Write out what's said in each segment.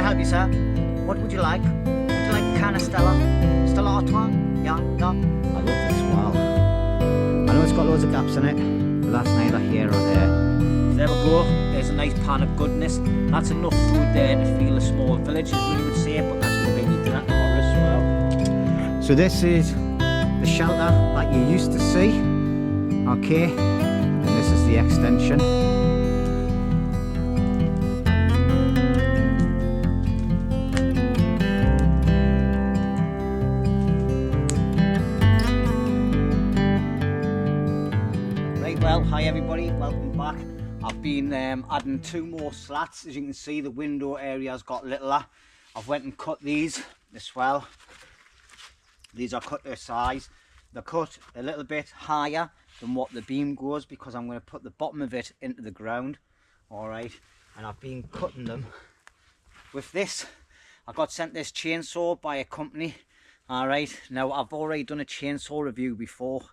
help you, sir? What would you like? Would you like a can of Stella Artois? Yeah, yeah. I love this well. I know it's got loads of gaps in it, but that's neither here or there. There we go. There's a nice pan of goodness. That's enough food there to feel a small village, as we would say, but that's going to be your dinner tomorrow as well. So this is the shelter that you used to see. Okay, and this is the extension. Well, hi everybody, welcome back. I've been adding 2 more slats. As you can see, the window area's got littler. I've went and cut these as well. These are cut to size. They're cut a little bit higher than what the beam goes because I'm going to put the bottom of it into the ground. Alright, and I've been cutting them with this. I got sent this chainsaw by a company. Alright, now I've already done a chainsaw review before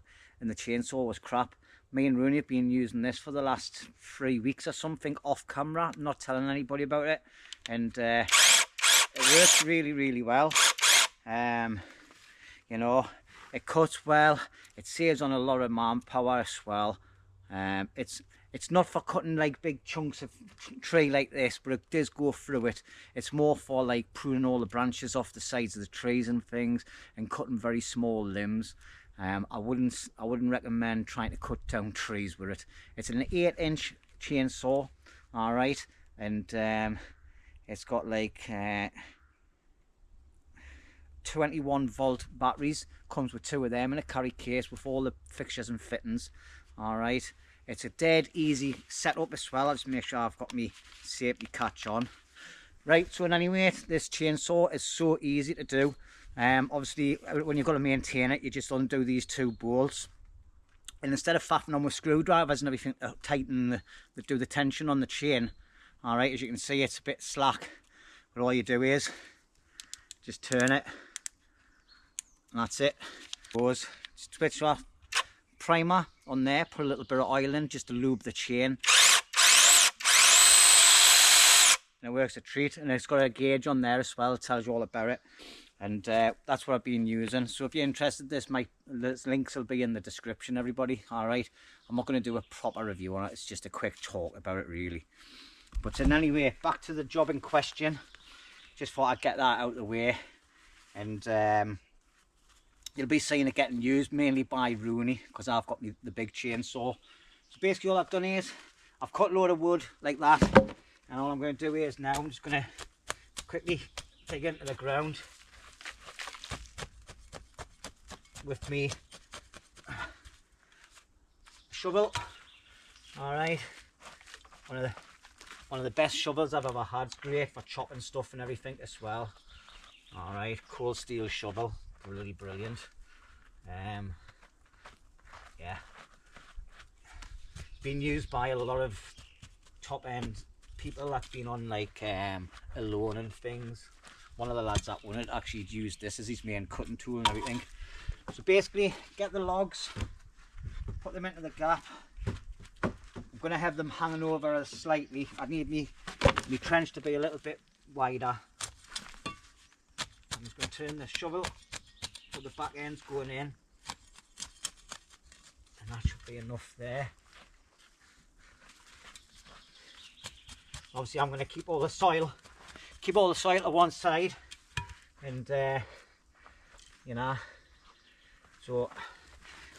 and the chainsaw was crap. Me and Rooney have been using this for the last 3 weeks or something off camera, not telling anybody about it, and it works really well. You know, it cuts well, it saves on a lot of manpower as well. It's not for cutting like big chunks of tree like this, but it does go through it. It's more for like pruning all the branches off the sides of the trees and things and cutting very small limbs. I wouldn't recommend trying to cut down trees with it. It's an 8-inch chainsaw, all right, and it's got like 21-volt batteries. Comes with 2 of them in a carry case with all the fixtures and fittings. All right, it's a dead easy setup as well. I'll just make sure I've got my safety catch on. Right, so anyway, this chainsaw is so easy to do. Obviously when you've got to maintain it, you just undo these 2 bolts, and instead of faffing on with screwdrivers and everything to tighten do the tension on the chain, all right, as you can see it's a bit slack, but all you do is just turn it and that's it. Goes, switch off primer on there, put a little bit of oil in just to lube the chain, and it works a treat. And it's got a gauge on there as well, it tells you all about it. And that's what I've been using. So if you're interested, this links will be in the description, everybody. All right, I'm not going to do a proper review on it, it's just a quick talk about it really. But in any way, back to the job in question. Just thought I'd get that out of the way. And you'll be seeing it getting used mainly by Rooney because I've got the big chainsaw. So basically all I've done is I've cut a load of wood like that, and all I'm going to do is now I'm just going to quickly dig into the ground with me shovel. All right, one of the best shovels I've ever had. It's great for chopping stuff and everything as well. All right, cold steel shovel, really brilliant. Yeah, been used by a lot of top end people that's been on like Alone and things. One of the lads that won it actually used this as his main cutting tool and everything. So basically, get the logs, put them into the gap. I'm going to have them hanging over slightly. I need me trench to be a little bit wider. I'm just going to turn the shovel so the back end's going in, and that should be enough there. Obviously I'm going to keep all the soil to one side, and you know, so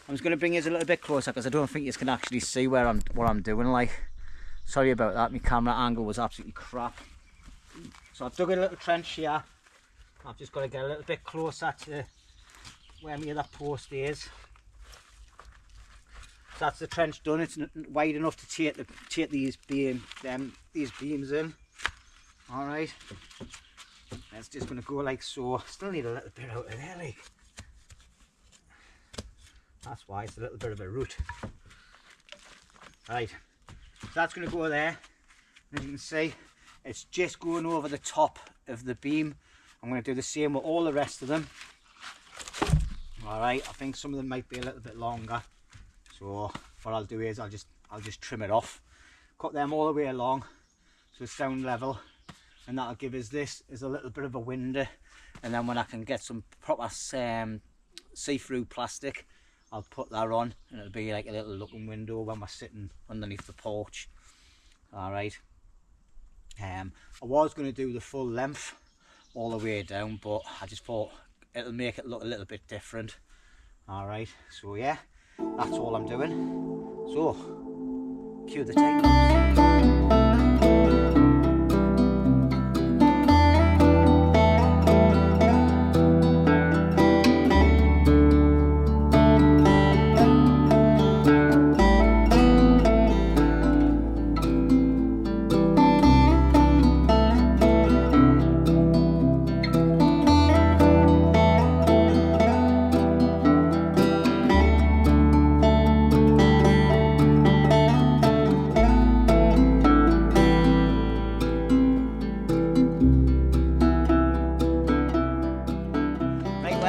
I'm just going to bring you a little bit closer because I don't think you can actually see what I'm doing. Like, sorry about that, my camera angle was absolutely crap. So I've dug a little trench here. I've just got to get a little bit closer to where my other post is. So that's the trench done. It's wide enough to take these beams in. All right, it's just going to go like so. Still need a little bit out of there, like. That's why it's a little bit of a root. Right, so that's going to go there. As you can see, it's just going over the top of the beam. I'm going to do the same with all the rest of them. All right, I think some of them might be a little bit longer, so what I'll do is I'll just trim it off, cut them all the way along so it's down level, and that'll give us this is a little bit of a window. And then when I can get some proper see-through plastic, I'll put that on, and it'll be like a little looking window when we're sitting underneath the porch. All right. I was going to do the full length all the way down, but I just thought it'll make it look a little bit different. All right, so yeah, that's all I'm doing. So cue the tape.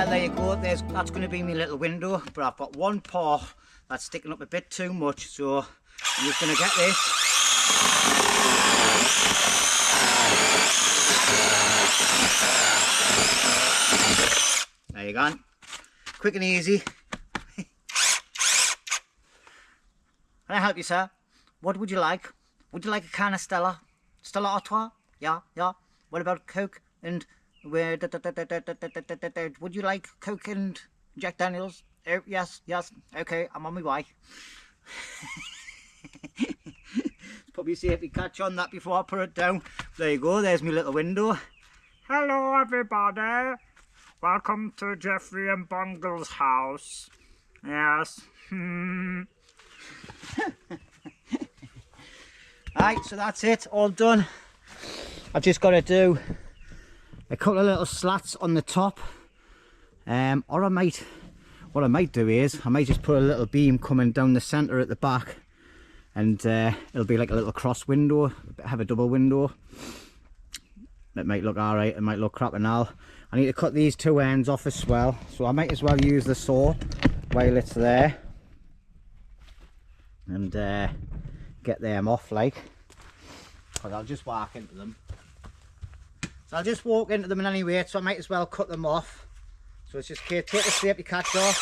There you go, that's going to be my little window, but I've got one part that's sticking up a bit too much, so I'm just going to get this. There you go, quick and easy. Can I help you, sir? What would you like? Would you like a can of Stella Artois? Yeah. What about Coke and where would you like Coke and Jack Daniels? Oh, yes, okay, I'm on my way. Probably see if we catch on that before I put it down. There you go, there's my little window. Hello everybody, welcome to Jeffrey and Bungle's house. Yes. Right, so that's it, all done. I've just got to do a couple of little slats on the top, or what I might do is I might just put a little beam coming down the centre at the back, and it'll be like a little cross window, have a double window. It might look alright, it might look crap and all. I need to cut these two ends off as well, so I might as well use the saw while it's there and get them off, like, because I'll just walk into them. So I'll just walk into them in any way, so I might as well cut them off. So it's just take the safety catch off.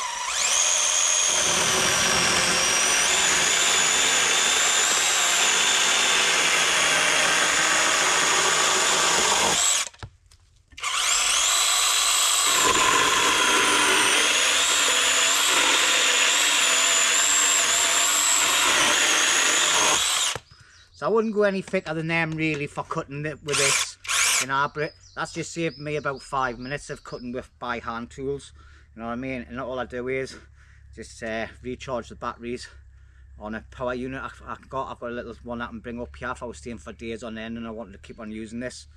So I wouldn't go any thicker than them really for cutting it with this. You know, but that's just saved me about 5 minutes of cutting with by hand tools. You know what I mean? And all I do is just recharge the batteries on a power unit I've got a little one that I can bring up here if I was staying for days on end and I wanted to keep on using this.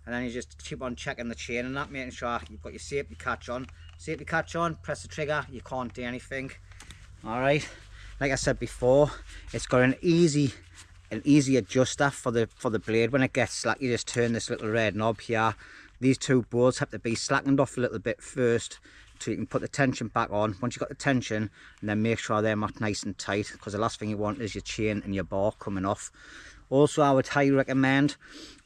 And then you just keep on checking the chain and that, making sure you've got your safety catch on. Safety catch on, press the trigger, you can't do anything. All right, like I said before, it's got an easy adjuster for the blade. When it gets slack, you just turn this little red knob here. These two bolts have to be slackened off a little bit first so you can put the tension back on. Once you've got the tension, and then make sure they're nice and tight, because the last thing you want is your chain and your bar coming off. Also, I would highly recommend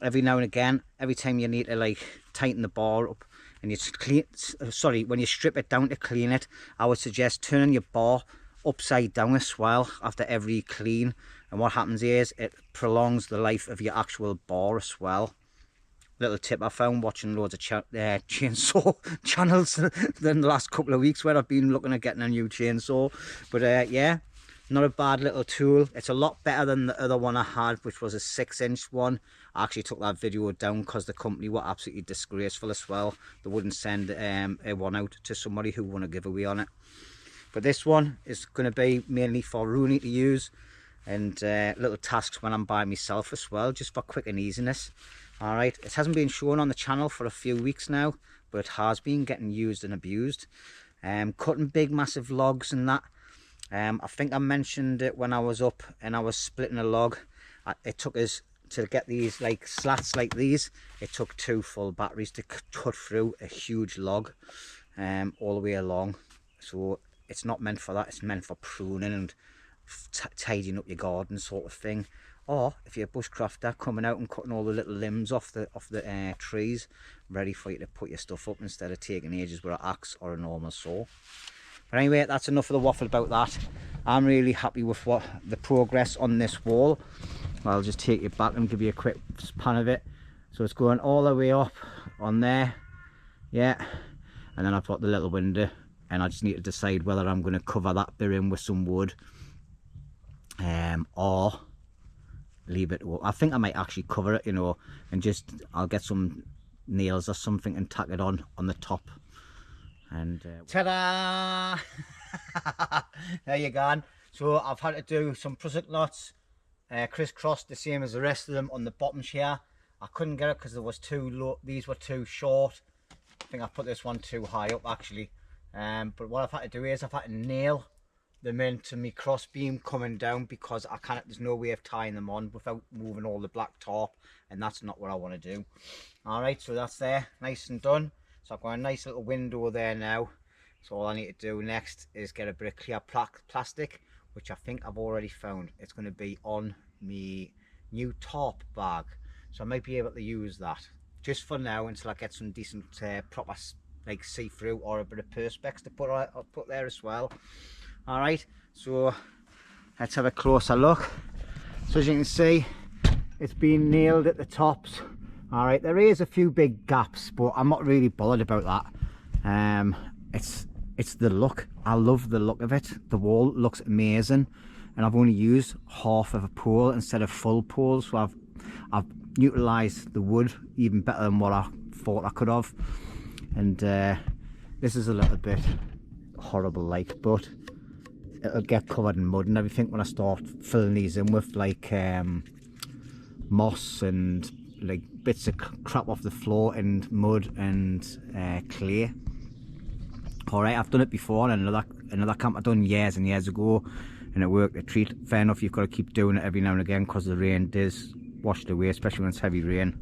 every now and again, every time you need to like tighten the bar up and when you strip it down to clean it, I would suggest turning your bar upside down as well after every clean. And what happens is it prolongs the life of your actual bar as well. Little tip I found watching loads of chainsaw channels in the last couple of weeks when I've been looking at getting a new chainsaw. But yeah, not a bad little tool. It's a lot better than the other one I had, which was a 6-inch one. I actually took that video down because the company were absolutely disgraceful as well. They wouldn't send a one out to somebody who won a giveaway on it. But this one is going to be mainly for Rooney to use, and little tasks when I'm by myself as well, just for quick and easiness. All right, it hasn't been shown on the channel for a few weeks now, but it has been getting used and abused. Cutting big massive logs and that. I think I mentioned it when I was up and I was splitting a log. It took us to get these like slats like these, it took 2 full batteries to cut through a huge log all the way along. So it's not meant for that, it's meant for pruning and tidying up your garden sort of thing. or if you're a bushcrafter, coming out and cutting all the little limbs off the trees, ready for you to put your stuff up instead of taking ages with an axe or a normal saw. But anyway, that's enough of the waffle about that. I'm really happy with what the progress on this wall. I'll just take you back and give you a quick span of it. So it's going all the way up on there, yeah, and then I've got the little window, and I just need to decide whether I'm going to cover that bit in with some wood or leave it. I think I might actually cover it, you know, and just I'll get some nails or something and tack it on the top. And ta-da! There you go. So I've had to do some prusik knots, crisscrossed the same as the rest of them on the bottoms here. I couldn't get it because there was too low. These were too short. I think I put this one too high up actually. But what I've had to do is I've had to nail them into my cross beam coming down, because I can't. There's no way of tying them on without moving all the black tarp, and that's not what I want to do. All right, so that's there, nice and done. So I've got a nice little window there now. So all I need to do next is get a bit of clear plastic, which I think I've already found. It's going to be on me new tarp bag. So I might be able to use that just for now until I get some decent proper like see-through or a bit of perspex to put there as well. All right, so let's have a closer look. So as you can see, it's been nailed at the tops. All right, there is a few big gaps, but I'm not really bothered about that. It's the look. I love the look of it. The wall looks amazing, and I've only used half of a pole instead of full poles, so I've utilised the wood even better than what I thought I could have. And this is a little bit horrible like, but it'll get covered in mud and everything when I start filling these in with like moss and like bits of crap off the floor and mud and clay. All right, I've done it before in another camp I've done years and years ago, and it worked a treat. Fair enough, you've got to keep doing it every now and again because the rain does wash it away, especially when it's heavy rain.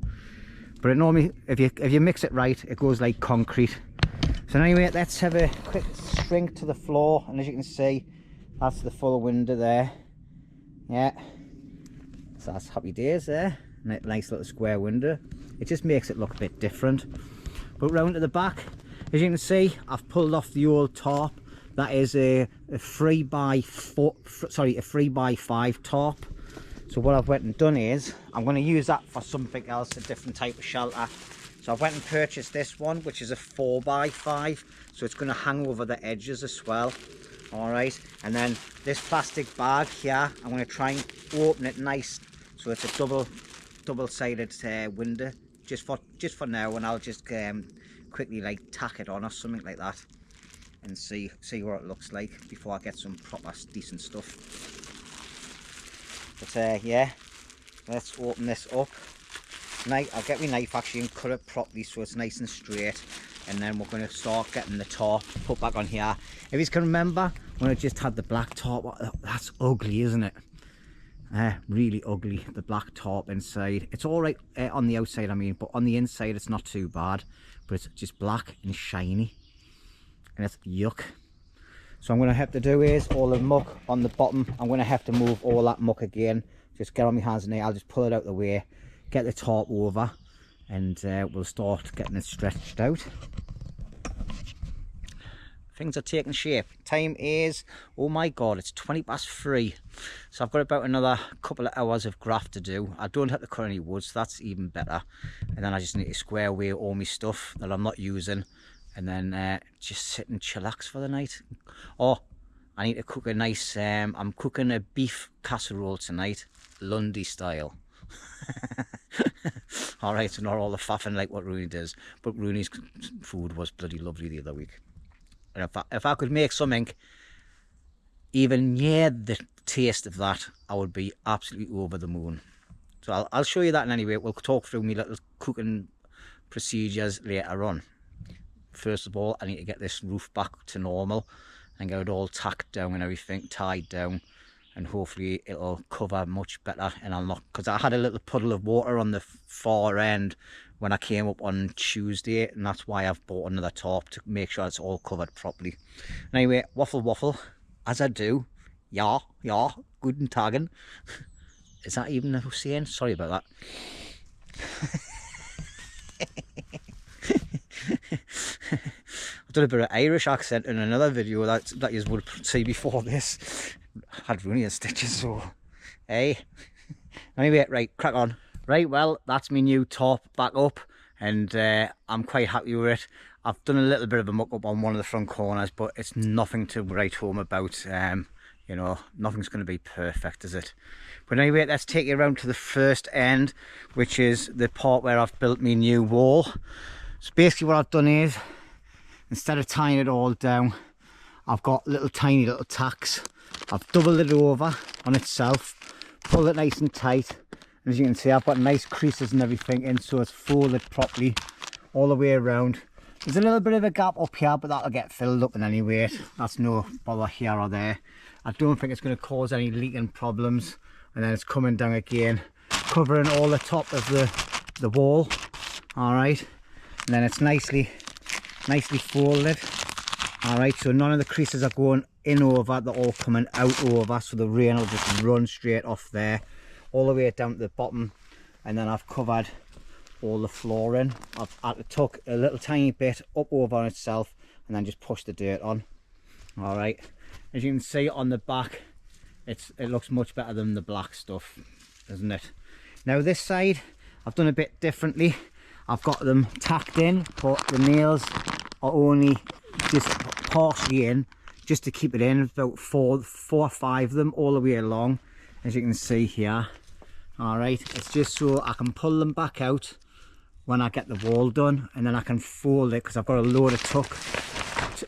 But it normally, if you mix it right, it goes like concrete. So anyway, let's have a quick shrink to the floor, and as you can see, that's the full window there. Yeah, so that's happy days there. Nice little square window. It just makes it look a bit different. But round to the back, as you can see, I've pulled off the old tarp. That is a 3x5 tarp. So what I've went and done is I'm going to use that for something else, a different type of shelter. So I went and purchased this one, which is a 4x5, so it's going to hang over the edges as well. All right, and then this plastic bag here, I'm going to try and open it nice so it's a double-sided window just for now, and I'll just quickly like tack it on or something like that and see what it looks like before I get some proper decent stuff. But yeah, let's open this up. I'll get my knife actually and cut it properly so it's nice and straight, and then we're going to start getting the tarp put back on here. If you can remember when I just had the black tarp, that's ugly, isn't it? Really ugly, the black tarp inside. It's all right on the outside, I mean, but on the inside it's not too bad, but it's just black and shiny and it's yuck. So I'm going to have to do is all the muck on the bottom, I'm going to have to move all that muck again. Just get on my hands and knees, I'll just pull it out of the way, get the tarp over, and we'll start getting it stretched out. Things are taking shape. Time is, oh my god, it's 3:20. So I've got about another couple of hours of graft to do. I don't have to cut any wood, so that's even better. And then I just need to square away all my stuff that I'm not using, and then just sit and chillax for the night. Oh, I need to cook a nice, I'm cooking a beef casserole tonight, Lundy style. Alright, so not all the faffing like what Rooney does, but Rooney's food was bloody lovely the other week. And if I could make something even near the taste of that, I would be absolutely over the moon. So I'll show you that in any way. We'll talk through my little cooking procedures later on. First of all, I need to get this roof back to normal and get it all tacked down and everything, tied down, and hopefully it'll cover much better. And I'll not, because I had a little puddle of water on the far end when I came up on Tuesday, and that's why I've bought another tarp to make sure it's all covered properly. Anyway, waffle, as I do. Yeah, guten Tagen. Is that even a saying? Sorry about that. I've done a bit of Irish accent in another video that you would see before this. Had Rooney in stitches, so hey. Anyway, right, crack on. Right, well, that's my new tarp back up, and I'm quite happy with it. I've done a little bit of a muck-up on one of the front corners, but it's nothing to write home about. You know, nothing's going to be perfect, is it? But anyway, let's take you around to the first end, which is the part where I've built my new wall. So basically what I've done is, instead of tying it all down, I've got tiny little tacks. I've doubled it over on itself, pulled it nice and tight, and as you can see, I've got nice creases and everything in, so it's folded properly all the way around. There's a little bit of a gap up here, but that'll get filled up in any way. That's no bother here or there. I don't think it's going to cause any leaking problems. And then it's coming down again, covering all the top of the wall. All right, and then it's nicely folded. All right, so none of the creases are going in over, they're all coming out over, so the rain will just run straight off there all the way down to the bottom. And then I've covered all the flooring. I've had to tuck a little tiny bit up over on itself and then just push the dirt on. All right, as you can see on the back, it looks much better than the black stuff, isn't it? Now this side I've done a bit differently. I've got them tacked in, but the nails are only just partially in, just to keep it in. About four or five of them all the way along, as you can see here. All right, it's just so I can pull them back out when I get the wall done, and then I can fold it, because I've got a load of tuck.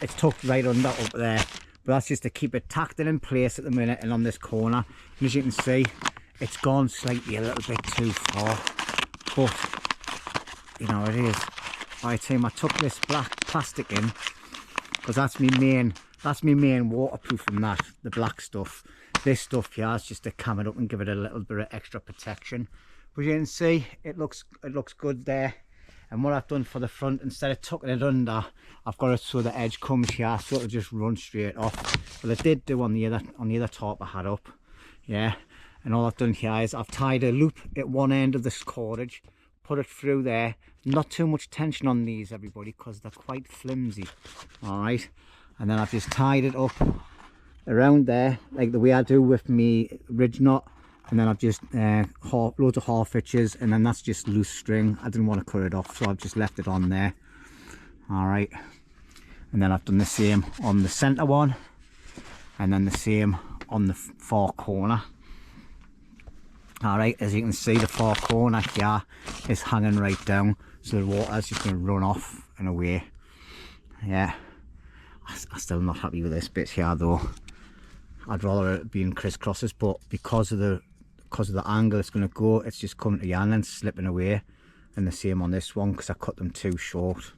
It's tucked right under up there, but that's just to keep it tacked in place at the minute. And on this corner, and as you can see, it's gone slightly a little bit too far, but you know, it is. By the time I took this black plastic in, because that's my main waterproofing, that the black stuff. This stuff here is just to cam it up and give it a little bit of extra protection. But you can see it looks good there. And what I've done for the front, instead of tucking it under, I've got it so the edge comes here, so it'll just run straight off. But I did do on the other tarp I had up, yeah. And all I've done here is I've tied a loop at one end of this cordage, put it through there. Not too much tension on these, everybody, because they're quite flimsy. All right, and then I've just tied it up around there, like the way I do with me ridge knot. And then I've just loads of half hitches, and then that's just loose string. I didn't want to cut it off, so I've just left it on there. All right, and then I've done the same on the center one, and then the same on the far corner. All right, as you can see, the far corner here is hanging right down, so the water's just going to run off and away. Yeah, I'm still not happy with this bit here though. I'd rather it be in crisscrosses, but because of the angle it's going to go, it's just coming to the end and slipping away. And the same on this one, because I cut them too short.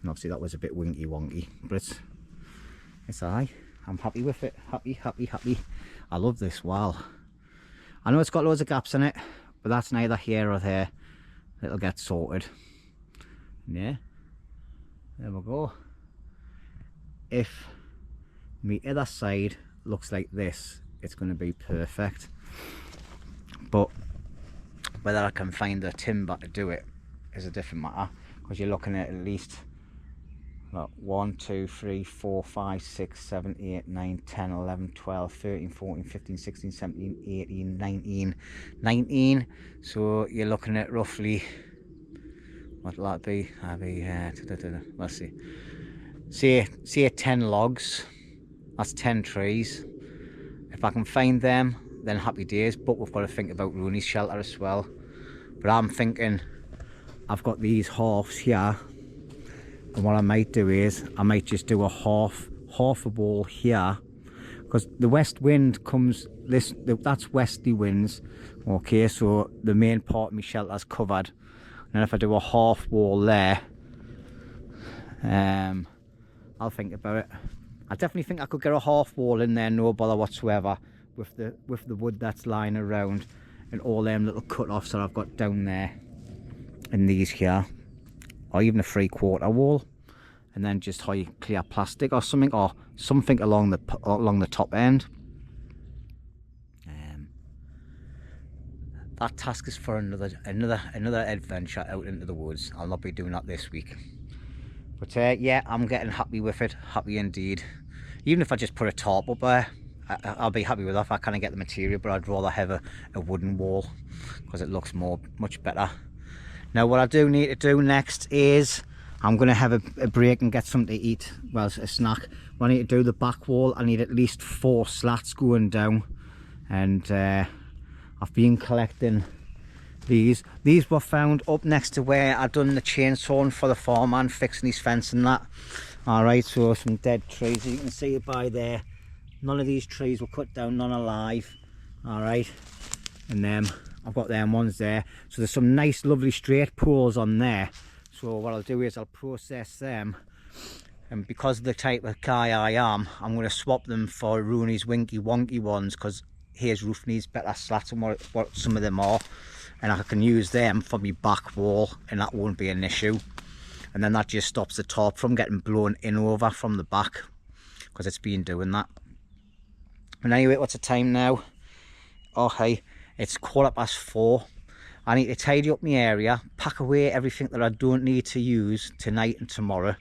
And obviously that was a bit winky wonky, but it's alright. I'm happy with it. Happy. I love this wall. I know it's got loads of gaps in it, but that's neither here or there. It'll get sorted. Yeah, there we go. If my other side looks like this, it's going to be perfect. But whether I can find the timber to do it is a different matter, because you're looking at least 1, 2, 3, 4, 5, 6, 7, 8, 9, 10, 11, 12, 13, 14, 15, 16, 17, 18, 19. So you're looking at roughly, what will that be? Let's see. Say 10 logs. That's 10 trees. If I can find them, then happy days. But we've got to think about Rooney's shelter as well. But I'm thinking, I've got these halves here, and what I might do is I might just do a half a wall here, because the west wind comes that's westerly winds. Okay, so the main part of my shelter is covered, and if I do a half wall there, I'll think about it. I definitely think I could get a half wall in there, no bother whatsoever, with the wood that's lying around and all them little cut-offs that I've got down there and these here, or even a 3/4 wall, and then just high clear plastic or something along the top end. that task is for another adventure out into the woods. I'll not be doing that this week. But yeah, I'm getting happy with it, happy indeed. Even if I just put a tarp up there, I'll be happy with that if I kind of get the material, but I'd rather have a wooden wall because it looks much better. Now what I do need to do next is I'm going to have a break and get something to eat, well, a snack. When I need to do the back wall, I need at least 4 slats going down, and I've been collecting these. These were found up next to where I done the chainsawing for the farmman, fixing his fence and that. Alright, so some dead trees, as you can see by there. None of these trees were cut down, none alive. Alright, and I've got them ones there. So there's some nice lovely straight poles on there. So what I'll do is I'll process them, and because of the type of guy I am, I'm going to swap them for Rooney's winky wonky ones, because his roof needs better slats than what some of them are, and I can use them for my back wall and that won't be an issue. And then that just stops the top from getting blown in over from the back, because it's been doing that. And anyway, what's the time now? Oh hey, it's 4:15. I need to tidy up my area, pack away everything that I don't need to use tonight and tomorrow,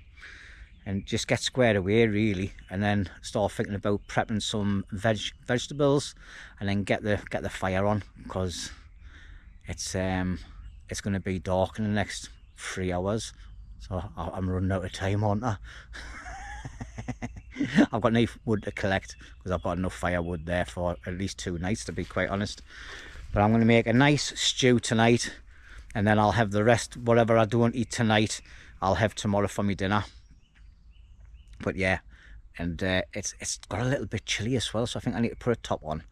and just get squared away really, and then start thinking about prepping some vegetables, and then get the fire on, because it's going to be dark in the next 3 hours, so I'm running out of time, aren't I? I've got enough wood to collect because I've got enough firewood there for at least 2 nights, to be quite honest. But I'm going to make a nice stew tonight, and then I'll have the rest, whatever I don't eat tonight, I'll have tomorrow for my dinner. But yeah, and it's got a little bit chilly as well, so I think I need to put a top on.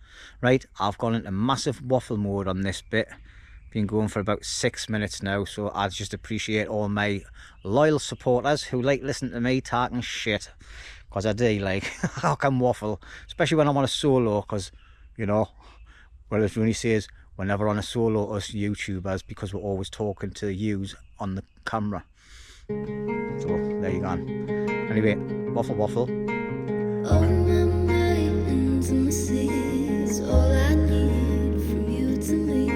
Right, I've gone into massive waffle mode on this bit. Been going for about 6 minutes now, so I just appreciate all my loyal supporters who like listening to me talking shit, because I do, like, I can waffle, especially when I'm on a solo, because, you know, well, as Rooney says, we're never on a solo, us YouTubers, because we're always talking to yous on the camera. So there you go. Anyway, waffle waffle. All my mind into my seas, all I need from you to me.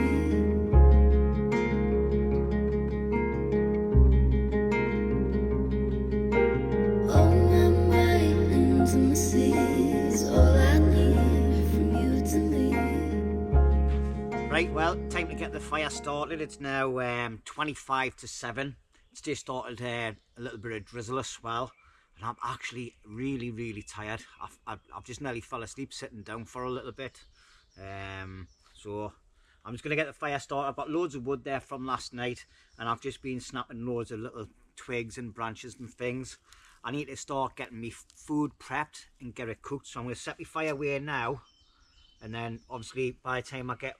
All my mind into my seas, all I need from you to me. Right, well, time to get the fire started. It's now 25 to 7. It's just started a little bit of drizzle as well, and I'm actually really tired. I've just nearly fell asleep sitting down for a little bit, so I'm just going to get the fire started. I've got loads of wood there from last night, and I've just been snapping loads of little twigs and branches and things. I need to start getting me food prepped and get it cooked, so I'm going to set my fire away now, and then obviously by the time I get,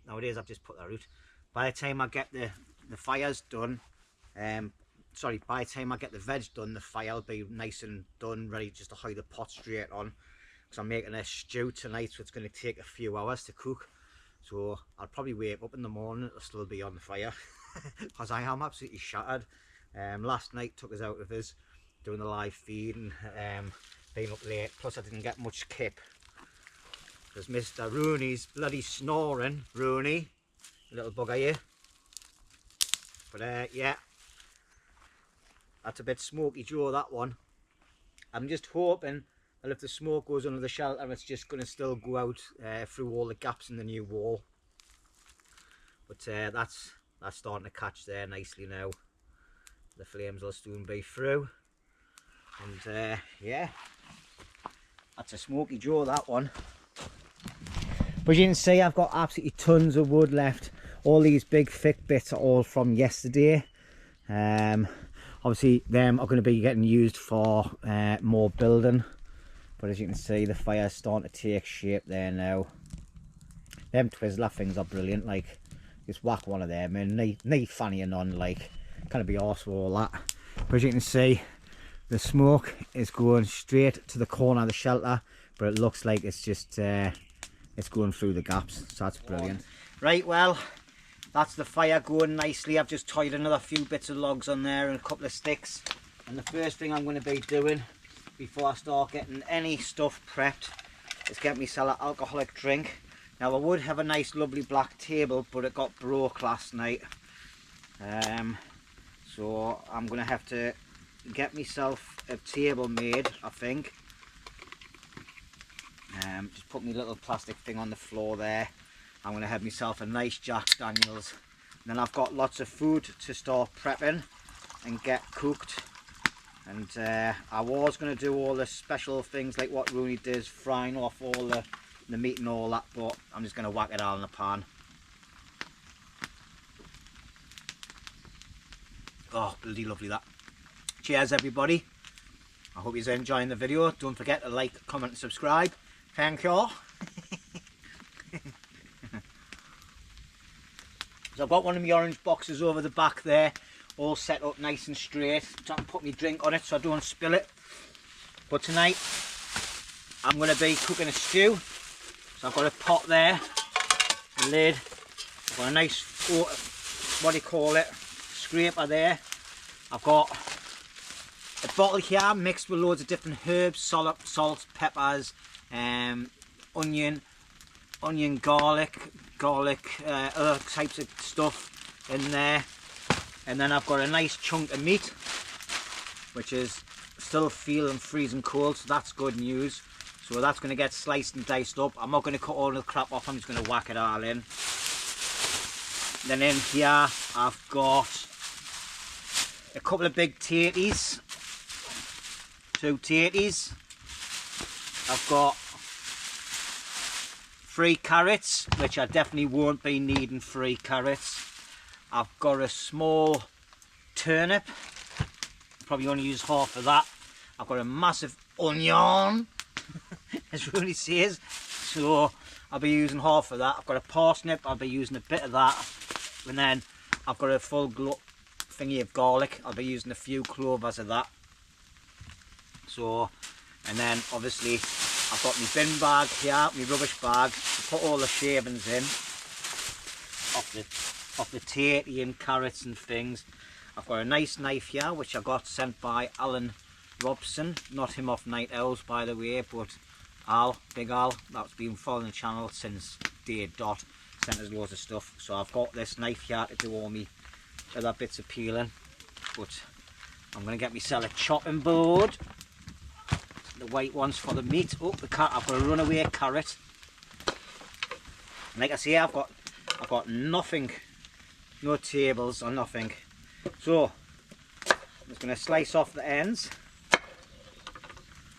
nowadays I've just put that out, by the time I get the fires done, sorry, by the time I get the veg done, the fire will be nice and done, ready just to hide the pot straight on, because I'm making a stew tonight, so it's going to take a few hours to cook. So I'll probably wake up in the morning, it'll still be on the fire, because I am absolutely shattered. Last night took us out of us doing the live feed, and being up late, plus I didn't get much kip because Mr. Rooney's bloody snoring. Rooney, little bugger you. But yeah, that's a bit smoky Joe, that one. I'm just hoping that if the smoke goes under the shelter, it's just going to still go out through all the gaps in the new wall. But that's starting to catch there nicely now. The flames will soon be through. And yeah, that's a smoky Joe, that one. But you can see I've got absolutely tons of wood left. All these big thick bits are all from yesterday. Obviously them are going to be getting used for more building. But as you can see, the fire's starting to take shape there now. Them Twizzler things are brilliant, like, just whack one of them and need fannying on, like, can't be arsed with all that. But as you can see, the smoke is going straight to the corner of the shelter, but it looks like it's just it's going through the gaps, so that's brilliant. Right, well, that's the fire going nicely. I've just tied another few bits of logs on there and a couple of sticks, and the first thing I'm going to be doing before I start getting any stuff prepped is get myself an alcoholic drink. Now I would have a nice lovely black table, but it got broke last night. So I'm going to have to get myself a table made, I think. Just put my little plastic thing on the floor there. I'm going to have myself a nice Jack Daniels. And then I've got lots of food to start prepping and get cooked. And I was going to do all the special things like what Rooney does, frying off all the meat and all that, but I'm just going to whack it all in the pan. Oh, bloody lovely that. Cheers everybody. I hope you're enjoying the video. Don't forget to like, comment and subscribe. Thank you. So I've got one of my orange boxes over the back there, all set up nice and straight. So I can put my drink on it so I don't spill it. But tonight I'm going to be cooking a stew. So I've got a pot there, a lid, I've got a nice, what do you call it, scraper there. I've got a bottle here mixed with loads of different herbs, salt, peppers, onion, garlic, other types of stuff in there. And then I've got a nice chunk of meat, which is still feeling freezing cold, so that's good news. So that's going to get sliced and diced up. I'm not going to cut all the crap off, I'm just going to whack it all in. Then in here I've got a couple of big tatties, 2 tatties. I've got 3 carrots, which I definitely won't be needing 3 carrots. I've got a small turnip, probably only use half of that. I've got a massive onion, as Rooney says, so I'll be using half of that. I've got a parsnip, I'll be using a bit of that. And then I've got a full thingy of garlic, I'll be using a few clovers of that. So, and then obviously I've got my bin bag here, my rubbish bag, to put all the shavings in, off the tatty and carrots and things. I've got a nice knife here, which I got sent by Alan Robson, not him off Night Owls by the way, but Al, Big Al, that's been following the channel since day dot, sent us loads of stuff. So I've got this knife here to do all my other bits of peeling, but I'm going to get myself a chopping board, the white ones for the meat. Oh, I've got a runaway carrot. Like I say, I've got nothing, no tables or nothing. So I'm just going to slice off the ends.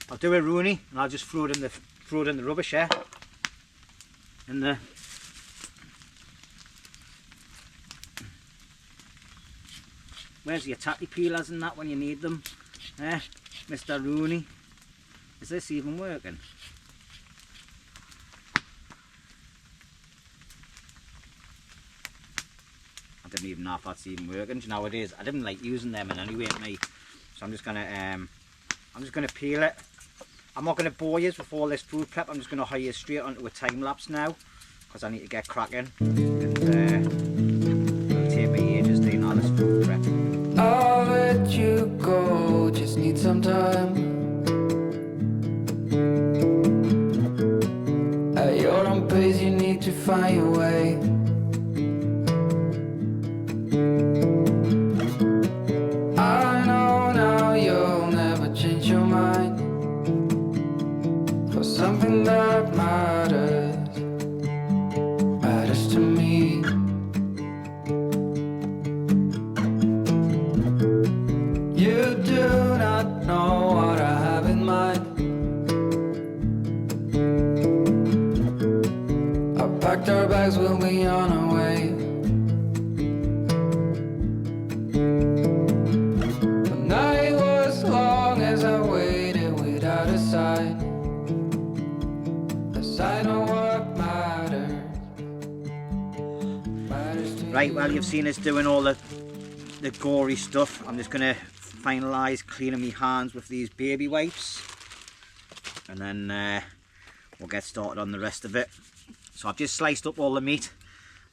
I'll do a Rooney and I'll just throw it in the rubbish here. Where's your tatty peelers and that when you need them? Mr. Rooney. Is this even working? I didn't even know if that's even working. Do you know what it is? I didn't like using them in any way, mate. So I'm just gonna peel it. I'm not gonna bore you with all this food prep. I'm just gonna hire you straight onto a time lapse now, because I need to get cracking. And it'll take me ages doing all this food prep. I'll let you go. Just need some time. At your own pace, you need to find your way. I know now you'll never change your mind for something that matters to me. You do not know what I have in mind. Packed our bags, we'll be on our way. The night was long as I waited without a sign. A sign of what matters to Right, well, you've seen us doing all the gory stuff. I'm just going to finalise cleaning my hands with these baby wipes, and then we'll get started on the rest of it. So I've just sliced up all the meat.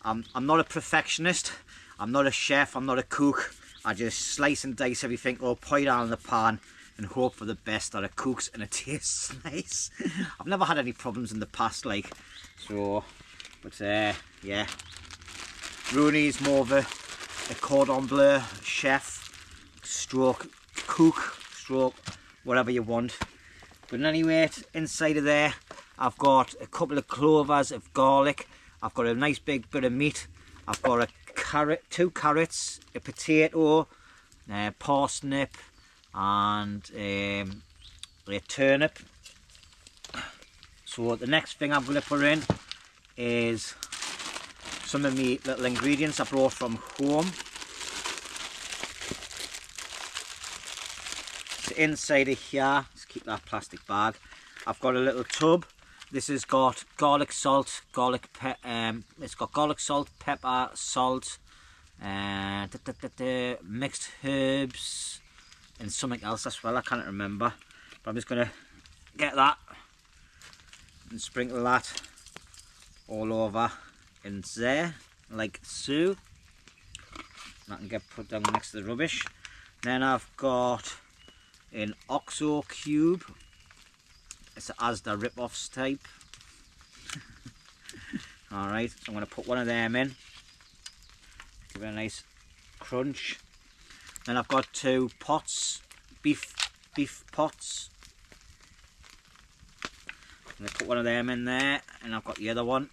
I'm not a perfectionist, I'm not a chef, I'm not a cook. I just slice and dice everything, or put it on in the pan and hope for the best that it cooks and it tastes nice. I've never had any problems in the past, like, so But yeah, Rooney's more of a cordon bleu chef, stroke cook, stroke whatever you want. But anyway, inside of there I've got a couple of clovers of garlic, I've got a nice big bit of meat, I've got a carrot, 2 carrots, a potato, parsnip and a turnip. So the next thing I'm going to put in is some of my little ingredients I brought from home. So inside of here, let's keep that plastic bag, I've got a little tub. This has got garlic salt, it's got garlic salt, pepper, salt, mixed herbs and something else as well, I can't remember. But I'm just going to get that and sprinkle that all over in there like so. That can get put down next to the rubbish. Then I've got an OXO cube. It's an Asda rip-offs type. Alright, so I'm going to put one of them in. Give it a nice crunch. Then I've got 2 pots, beef pots. I'm going to put one of them in there, and I've got the other one.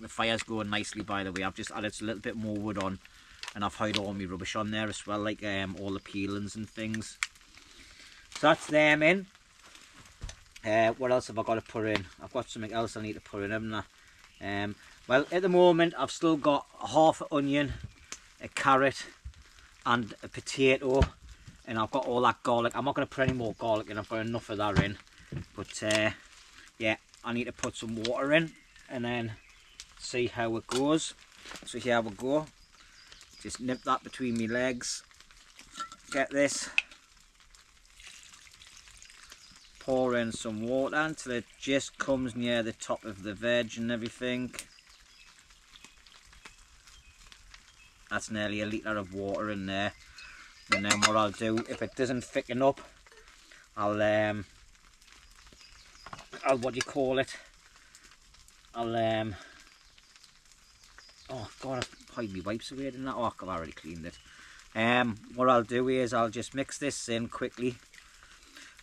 The fire's going nicely, by the way. I've just added a little bit more wood on, and I've hid all my rubbish on there as well, like all the peelings and things. So that's them in. What else have I got to put in? I've got something else I need to put in, haven't I? Well, at the moment I've still got half an onion, a carrot and a potato, and I've got all that garlic. I'm not going to put any more garlic in, I've got enough of that in. But yeah, I need to put some water in and then see how it goes. So here we go. Just nip that between my legs. Get this. Pour in some water until it just comes near the top of the veg and everything. That's nearly a litre of water in there. And then what I'll do, if it doesn't thicken up, I'll what do you call it? I'll oh god, I've hide my wipes away in that. Oh, I've already cleaned it. What I'll do is I'll just mix this in quickly.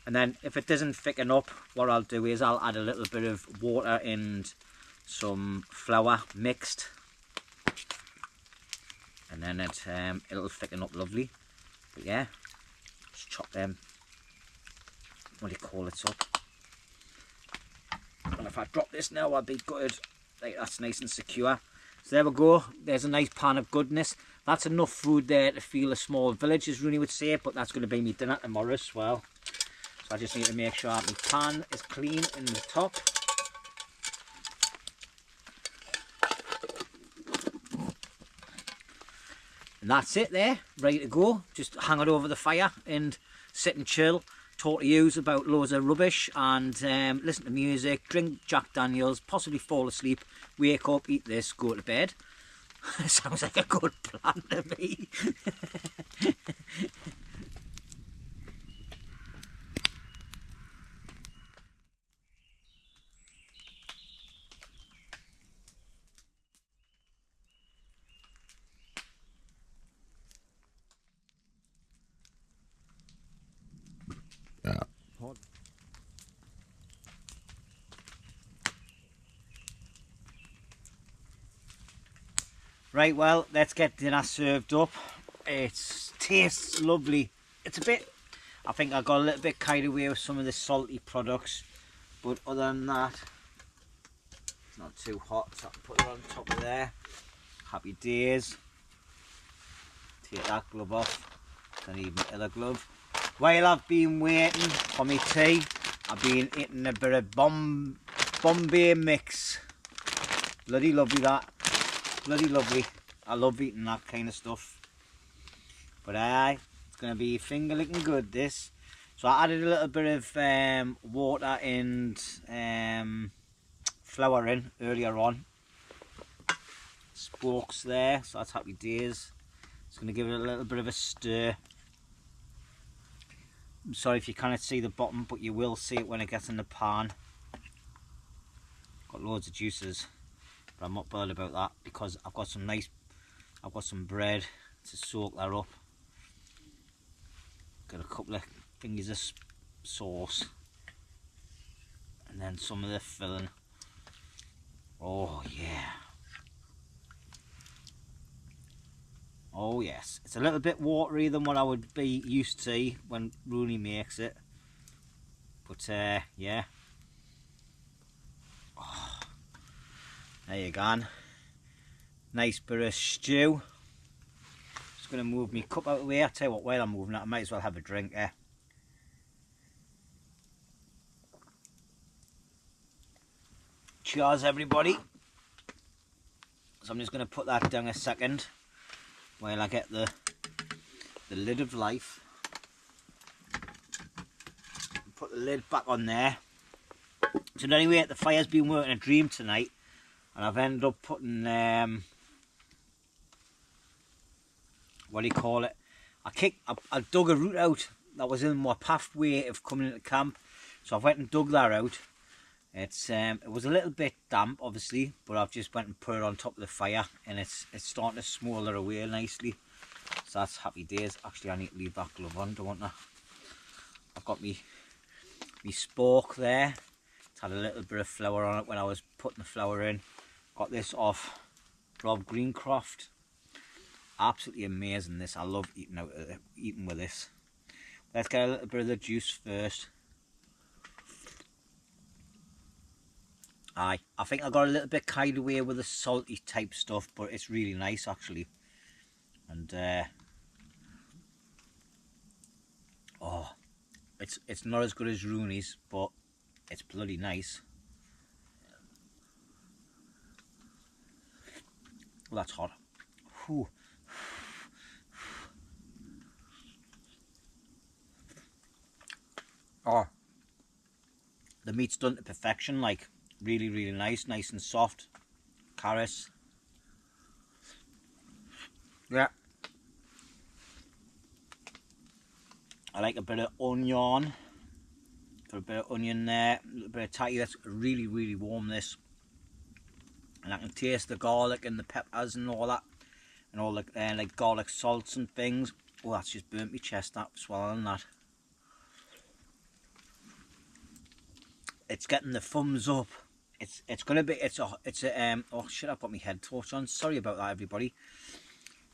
And then if it doesn't thicken up, what I'll do is I'll add a little bit of water and some flour mixed. And then it'll thicken up lovely. But yeah, just chop them, what do you call it, up. And if I drop this now, I'll be good. Like, that's nice and secure. So there we go. There's a nice pan of goodness. That's enough food there to feel a small village, as Rooney would say. But that's going to be me dinner tomorrow as well. So I just need to make sure my pan is clean in the top. And that's it there, ready to go. Just hang it over the fire and sit and chill. Talk to yous about loads of rubbish and listen to music, drink Jack Daniels, possibly fall asleep, wake up, eat this, go to bed. Sounds like a good plan to me. Yeah. Right, well, let's get dinner served up. It tastes lovely. It's a bit, I think I got a little bit carried away with some of the salty products, but other than that, it's not too hot, so I can put it on top of there. Happy days. Take that glove off, then need my other glove. While I've been waiting for my tea, I've been eating a bit of Bombay mix. Bloody lovely that. Bloody lovely. I love eating that kind of stuff. But aye, it's going to be finger licking good, this. So I added a little bit of water and flour in earlier on. Spokes there, so that's happy days. It's going to give it a little bit of a stir. I'm sorry if you cannot see the bottom, but you will see it when it gets in the pan. Got loads of juices. but I'm not bothered about that because I've got some bread to soak that up. Got a couple of fingers of sauce and then some of the filling. Oh yeah. Oh yes, it's a little bit watery than what I would be used to when Rooney makes it, but yeah. Oh, there you go. Nice bit of stew. Just going to move my cup out of the way. I tell you what, while I'm moving it, I might as well have a drink there. Cheers everybody. So I'm just going to put that down a second while I get the lid of life. Put the lid back on there. So anyway, the fire's been working a dream tonight, and I've ended up putting what do you call it? I dug a root out that was in my pathway of coming into camp, so I went and dug that out. It was a little bit damp, obviously, but I've just went and put it on top of the fire, and it's starting to smoulder away nicely. So that's happy days. Actually, I need to leave that glove on, don't I? I've got me spork there. It's had a little bit of flour on it when I was putting the flour in. Got this off Bushcraft. Absolutely amazing this. I love eating with this. Let's get a little bit of the juice first. I think I got a little bit carried away with the salty type stuff, but it's really nice actually. And oh, it's not as good as Rooney's, but it's bloody nice. Well, that's hot. Whew. Oh, the meat's done to perfection, like really nice and soft. Carrots. Yeah. I like a bit of onion. Got a bit of onion there, a little bit of tatty. That's really warm this. And I can taste the garlic and the peppers and all that. And all the like garlic salts and things. Oh, that's just burnt my chest up swallowing that. It's getting the thumbs up. It's gonna be oh shit, I've got my head torch on. Sorry about that everybody.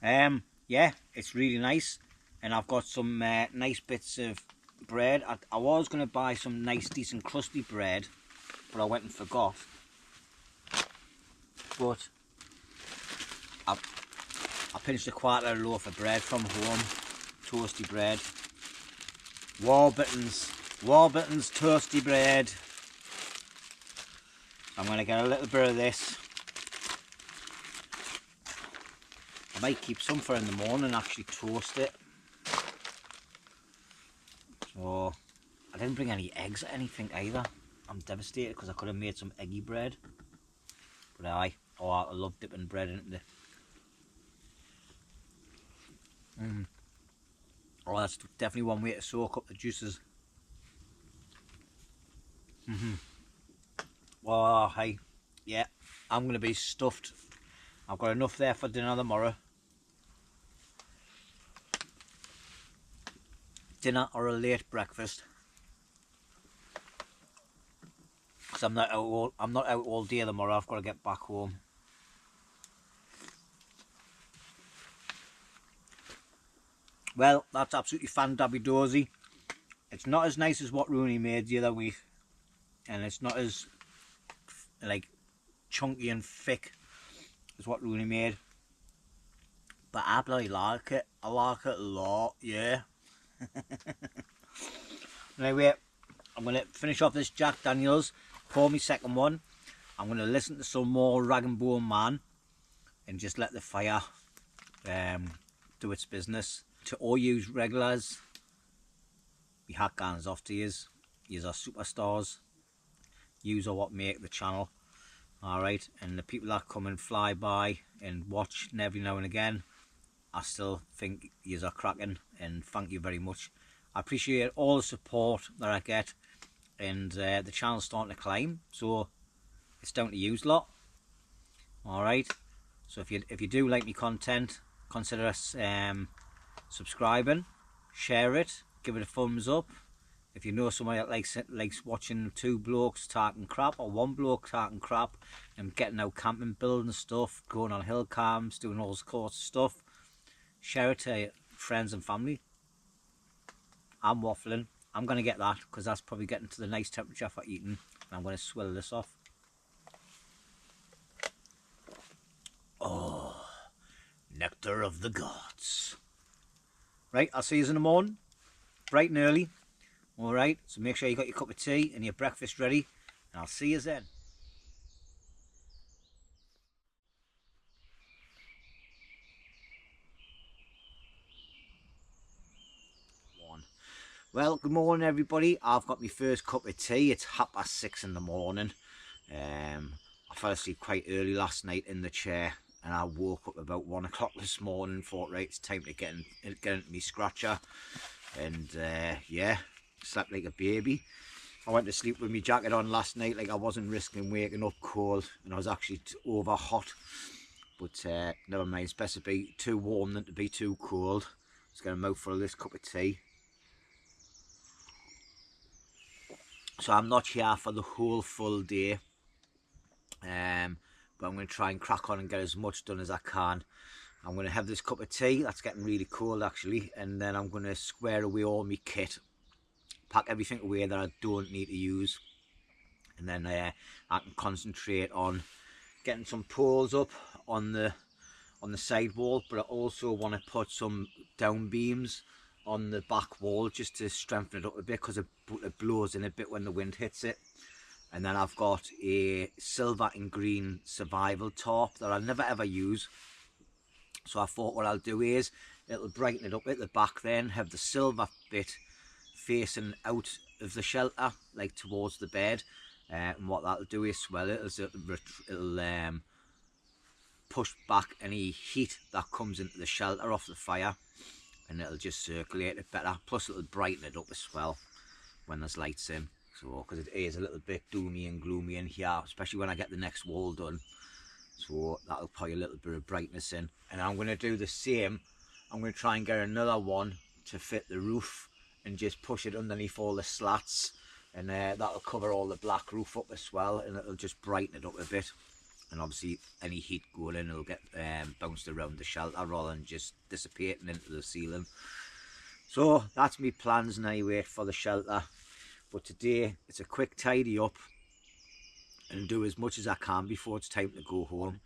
Yeah, it's really nice. And I've got some nice bits of bread. I was gonna buy some nice decent crusty bread, but I went and forgot. But I pinched a quarter loaf of bread from home, toasty bread. Warburton's toasty bread. I'm going to get a little bit of this. I might keep some for in the morning and actually toast it. So, I didn't bring any eggs or anything either. I'm devastated because I could have made some eggy bread. But I love dipping bread into the... Oh, that's definitely one way to soak up the juices. Oh, hey, yeah, I'm going to be stuffed. I've got enough there for dinner tomorrow. Dinner or a late breakfast. Because I'm not out all day tomorrow. I've got to get back home. Well, that's absolutely fan-dabby-dozy. It's not as nice as what Rooney made the other week. And it's not as like chunky and thick as what Rooney made, but I bloody like it. I like it a lot, yeah. Anyway, I'm going to finish off this Jack Daniels, pour my second one. I'm going to listen to some more Rag and Bone Man and just let the fire do its business. To all you regulars, my hat guns off to yous. Yous are superstars. Yous are what make the channel. Alright, and the people that come and fly by and watch every now and again, I still think yous are cracking, and thank you very much. I appreciate all the support that I get, and the channel's starting to climb, so it's down to yous lot. All right, so if you do like me content, consider us subscribing, share it, give it a thumbs up. If you know somebody that likes watching two blokes talking crap, or one bloke talking crap and getting out camping, building stuff, going on hill camps, doing all sorts of stuff, share it to your friends and family. I'm waffling. I'm going to get that because that's probably getting to the nice temperature for eating. And I'm going to swill this off. Oh, nectar of the gods. Right, I'll see you in the morning, bright and early. All right, so make sure you got your cup of tea and your breakfast ready, and I'll see you then. Well, good morning everybody. I've got my first cup of tea. It's 6:30 in the morning. I fell asleep quite early last night in the chair, and I woke up about 1 o'clock this morning. Thought, right, it's time to get into my scratcher, and yeah, slept like a baby. I went to sleep with my jacket on last night, like I wasn't risking waking up cold, and I was actually over hot. But never mind, it's best to be too warm than to be too cold. Let's get a mouthful of this cup of tea. So I'm not here for the whole full day, but I'm going to try and crack on and get as much done as I can. I'm going to have this cup of tea, that's getting really cold actually, and then I'm going to square away all my kit, pack everything away that I don't need to use, and then I can concentrate on getting some poles up on the side wall. But I also want to put some down beams on the back wall just to strengthen it up a bit, because it blows in a bit when the wind hits it. And then I've got a silver and green survival tarp that I never ever use, so I thought what I'll do is it'll brighten it up at the back, then have the silver bit facing out of the shelter, like towards the bed, and what that'll do is swell it, it'll push back any heat that comes into the shelter off the fire, and it'll just circulate it better. Plus it'll brighten it up as well when there's lights in, so because it is a little bit doomy and gloomy in here, especially when I get the next wall done. So that'll put a little bit of brightness in, and I'm going to do the same. I'm going to try and get another one to fit the roof and just push it underneath all the slats, and that'll cover all the black roof up as well, and it'll just brighten it up a bit. And obviously any heat going in, it'll get bounced around the shelter rather than just dissipating into the ceiling. So that's my plans anyway for the shelter. But today it's a quick tidy up and do as much as I can before it's time to go home.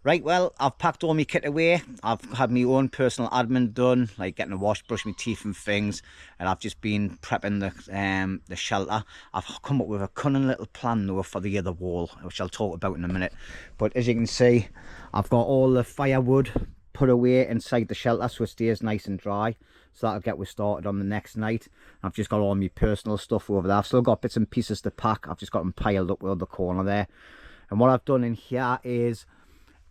Right, well, I've packed all my kit away. I've had my own personal admin done, like getting a wash, brush my teeth and things, and I've just been prepping the shelter. I've come up with a cunning little plan though for the other wall, which I'll talk about in a minute. But as you can see, I've got all the firewood put away inside the shelter so it stays nice and dry. So that'll get us started on the next night. I've just got all my personal stuff over there. I've still got bits and pieces to pack. I've just got them piled up with the corner there. And what I've done in here is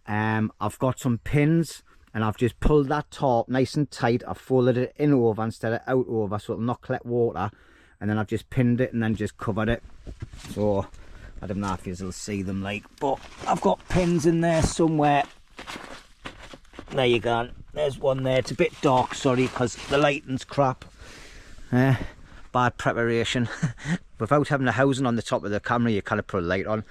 I've got some pins, and I've just pulled that tarp nice and tight. I've folded it in over instead of out over, so it'll not collect water. And then I've just pinned it and then just covered it. So I don't know if you'll see them, like, but I've got pins in there somewhere. There you go. There's one there. It's a bit dark, sorry, because the lighting's crap. Bad preparation. Without having the housing on the top of the camera, you kind of put a light on.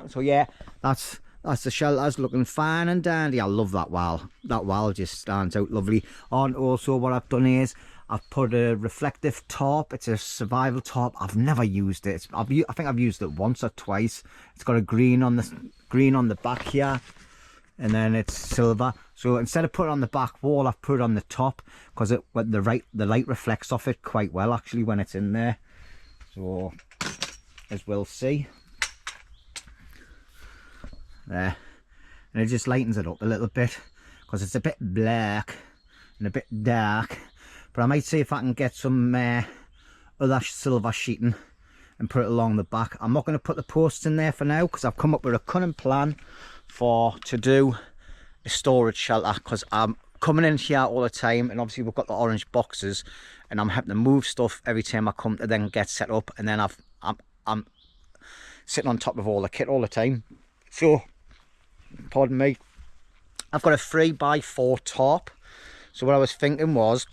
So yeah, that's the shelters looking fine and dandy. I love that wall. That wall just stands out lovely. And also what I've done is I've put a reflective tarp. It's a survival tarp. I've never used it. I think I've used it once or twice. It's got a green on the back here, and then it's silver. So instead of putting it on the back wall, I've put it on the top, because the light reflects off it quite well actually when it's in there. So as we'll see there, and it just lightens it up a little bit because it's a bit black and a bit dark. But I might see if I can get some other silver sheeting and put it along the back. I'm not going to put the posts in there for now, because I've come up with a cunning plan to do a storage shelter, because I'm coming in here all the time, and obviously we've got the orange boxes, and I'm having to move stuff every time I come to then get set up, and then I'm sitting on top of all the kit all the time. So pardon me, I've got a 3x4 tarp. So what I was thinking was,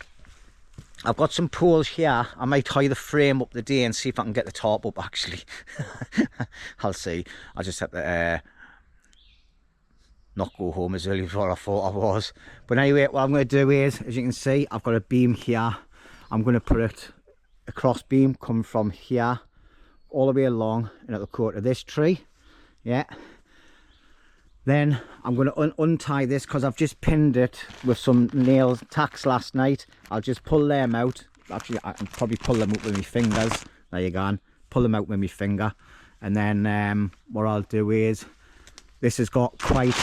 I've got some poles here. I might tie the frame up today and see if I can get the tarp up actually. I'll see. I just have to not go home as early as what I thought I was. But anyway, what I'm going to do is, as you can see, I've got a beam here. I'm going to put it, a cross beam coming from here all the way along, and it'll go to this tree. Yeah. Then I'm going to untie this because I've just pinned it with some nails, tacks last night. I'll just pull them out. Actually, I can probably pull them up with my fingers. There you go. Pull them out with my finger. And then what I'll do is, this has got quite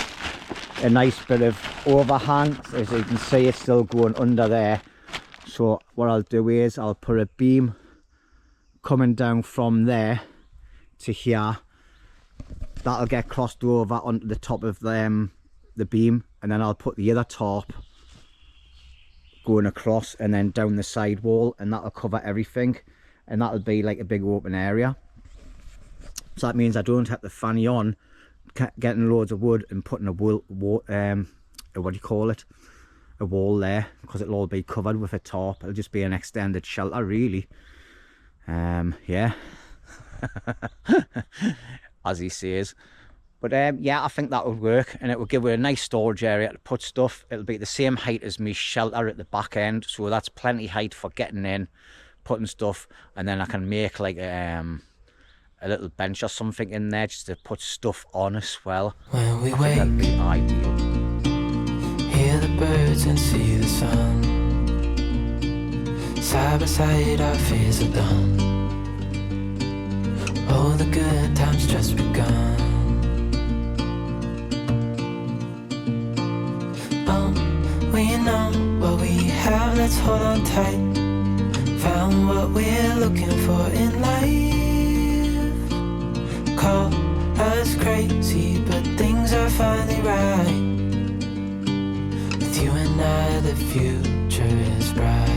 a nice bit of overhang. As you can see, it's still going under there. So what I'll do is, I'll put a beam coming down from there to here. That'll get crossed over onto the top of the beam, and then I'll put the other tarp going across and then down the side wall, and that'll cover everything, and that'll be like a big open area. So that means I don't have to fanny on getting loads of wood and putting a what do you call it, a wall there, because it'll all be covered with a tarp. It'll just be an extended shelter really. Yeah. As he says. But yeah, I think that would work, and it would give it a nice storage area to put stuff. It'll be the same height as me shelter at the back end, so that's plenty height for getting in, putting stuff, and then I can make like a little bench or something in there just to put stuff on as well. When we I think wake, that'd be ideal. hear the birds and see the sun. Side by side our fears are done. Oh, the good times just begun. Oh, we know what we have, let's hold on tight. Found what we're looking for in life. Call us crazy, but things are finally right. With you and I, the future is bright.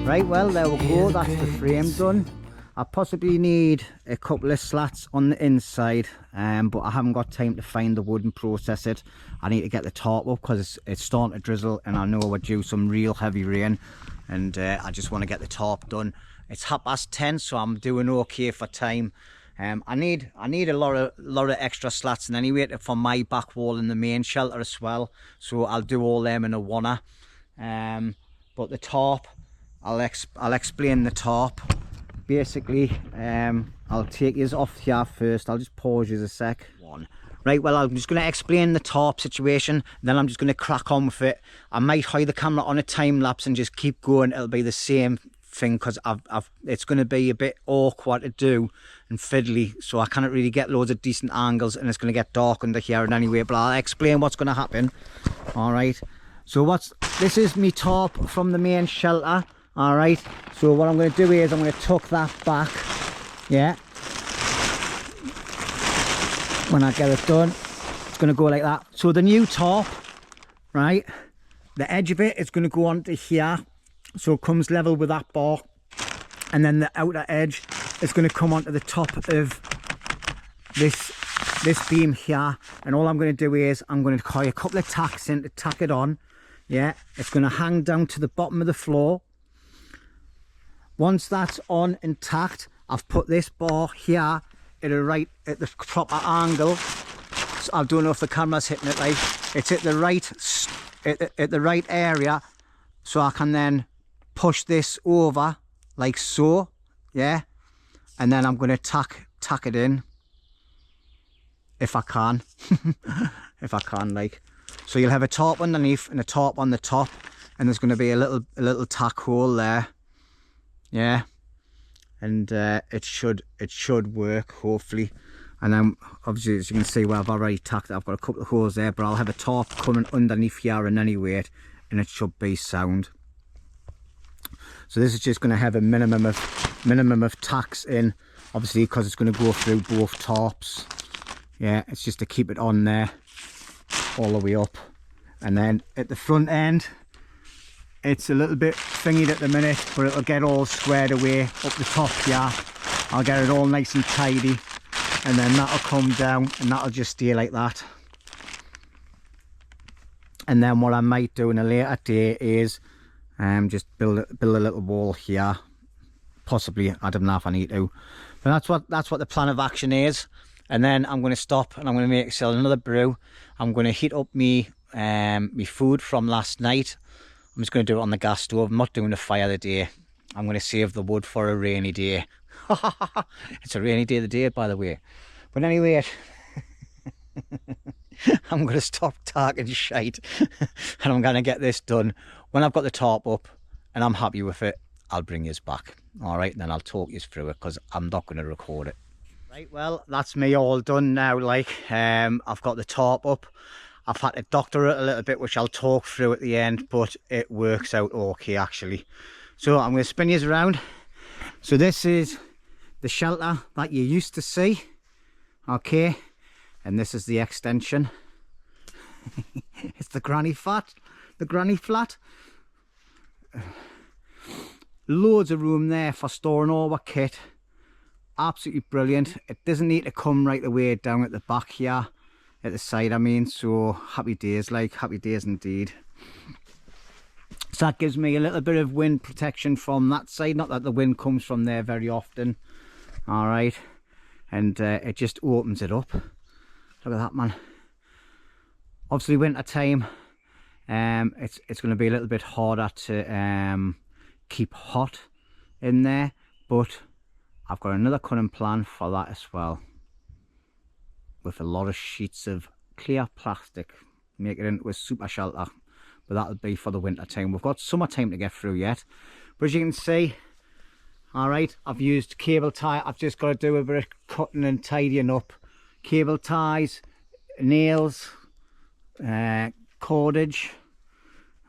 Right, well, there we go, that's the frame done. I possibly need a couple of slats on the inside, but I haven't got time to find the wood and process it. I need to get the tarp up because it's starting to drizzle, and I know we're due some real heavy rain, and I just want to get the tarp done. It's 10:30, so I'm doing okay for time. I need a lot of extra slats and anyway for my back wall in the main shelter as well, so I'll do all them in a wanna. But the tarp, I'll explain the tarp. Basically, I'll take you off here first. I'll just pause you a sec. Right, well, I'm just going to explain the tarp situation, then I'm just going to crack on with it. I might hide the camera on a time lapse and just keep going. It'll be the same thing because it's going to be a bit awkward to do and fiddly, so I can't really get loads of decent angles, and it's going to get dark under here and anyway, but I'll explain what's going to happen. All right, so this is me tarp from the main shelter. All right, so what I'm going to do is I'm going to tuck that back. Yeah, when I get it done, it's going to go like that. So the new tarp, right, the edge of it is going to go onto here, so it comes level with that bar, and then the outer edge is going to come onto the top of this beam here. And all I'm going to do is I'm going to tie a couple of tacks in to tack it on. Yeah, it's going to hang down to the bottom of the floor. Once that's on and tacked, I've put this bar here at the proper angle. So I don't know if the camera's hitting it right. It's at the right area, so I can then push this over like so. Yeah, and then I'm going to tack it in if I can. If I can, like. So you'll have a tarp underneath and a tarp on the top, and there's going to be a little tack hole there. Yeah, and it should work, hopefully. And then obviously, as you can see, where I've already tacked it, I've got a couple of holes there, but I'll have a tarp coming underneath here in any weight, and it should be sound. So this is just going to have a minimum of tacks in, obviously, because it's going to go through both tarps. Yeah, it's just to keep it on there all the way up. And then at the front end, it's a little bit thingied at the minute, but it'll get all squared away up the top here. I'll get it all nice and tidy, and then that'll come down and that'll just stay like that. And then what I might do in a later day is just build a little wall here, possibly add them if I need to. But that's what the plan of action is. And then I'm going to stop and I'm going to make myself another brew. I'm going to heat up me food from last night. I'm just going to do it on the gas stove. I'm not doing a fire today. I'm going to save the wood for a rainy day. It's a rainy day today, by the way. But anyway, I'm going to stop talking shite and I'm going to get this done. When I've got the tarp up and I'm happy with it, I'll bring you back. All right, and then I'll talk you through it because I'm not going to record it. Right, well, that's me all done now. Like, I've got the tarp up. I've had to doctor it a little bit, which I'll talk through at the end, but it works out okay, actually. So I'm going to spin you around. So this is the shelter that you used to see, okay, and this is the extension. It's the granny flat. Loads of room there for storing all our kit. Absolutely brilliant. It doesn't need to come right the way down at the back here, at the side I mean, so happy days, like, happy days indeed. So that gives me a little bit of wind protection from that side, not that the wind comes from there very often. All right, and it just opens it up. Look at that, man. Obviously winter time, it's going to be a little bit harder to keep hot in there, but I've got another cunning plan for that as well, with a lot of sheets of clear plastic, make it into a super shelter, but that'll be for the winter time. We've got summertime to get through yet, but as you can see, all right, I've used cable tie. I've just got to do a bit of cutting and tidying up. Cable ties, nails, cordage,